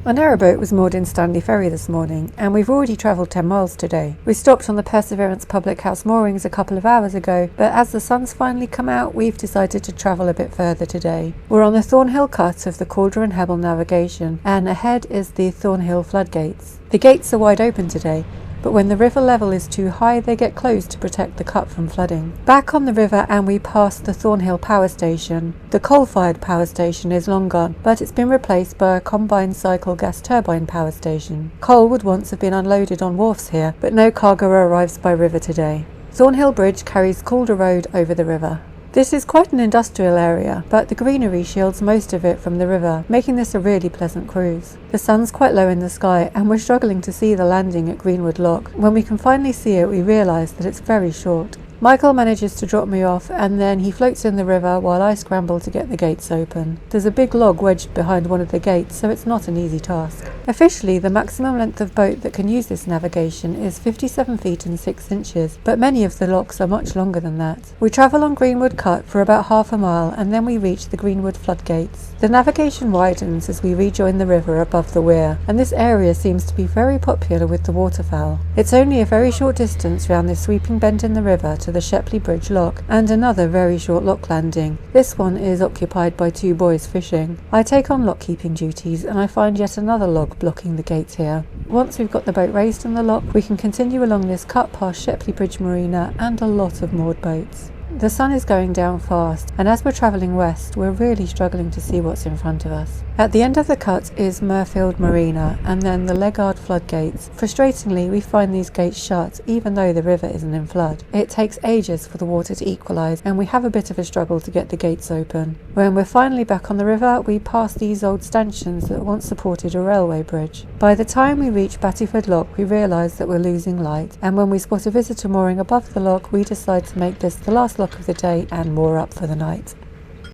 Our narrowboat was moored in Stanley Ferry this morning, and we've already travelled 10 miles today. We stopped on the Perseverance Public House moorings a couple of hours ago, but as the sun's finally come out, we've decided to travel a bit further today. We're on the Thornhill cut of the Calder Hebble Navigation, and ahead is the Thornhill floodgates. The gates are wide open today, but when the river level is too high, they get closed to protect the cut from flooding. Back on the river, and we pass the Thornhill power station. The coal-fired power station is long gone, but it's been replaced by a combined cycle gas turbine power station. Coal would once have been unloaded on wharfs here, but no cargo arrives by river today. Thornhill Bridge carries Calder Road over the river. This is quite an industrial area, but the greenery shields most of it from the river, making this a really pleasant cruise. The sun's quite low in the sky, and we're struggling to see the landing at Greenwood Lock. When we can finally see it, we realise that it's very short. Michael manages to drop me off, and then he floats in the river while I scramble to get the gates open. There's a big log wedged behind one of the gates, so it's not an easy task. Officially, the maximum length of boat that can use this navigation is 57 feet and 6 inches, but many of the locks are much longer than that. We travel on Greenwood Cut for about half a mile, and then we reach the Greenwood floodgates. The navigation widens as we rejoin the river above the weir, and this area seems to be very popular with the waterfowl. It's only a very short distance round this sweeping bend in the river to the Shepley Bridge Lock, and another very short lock landing. This one is occupied by 2 boys fishing. I take on lock keeping duties, and I find yet another log blocking the gates here. Once we've got the boat raised in the lock, we can continue along this cut past Shepley Bridge Marina and a lot of moored boats. The sun is going down fast, and as we're travelling west, we're really struggling to see what's in front of us. At the end of the cut is Murfield Marina, and then the Leghard floodgates. Frustratingly, we find these gates shut, even though the river isn't in flood. It takes ages for the water to equalise, and we have a bit of a struggle to get the gates open. When we're finally back on the river, we pass these old stanchions that once supported a railway bridge. By the time we reach Battyeford Lock, we realise that we're losing light, and when we spot a visitor mooring above the lock, we decide to make this the last lock of the day and moor up for the night.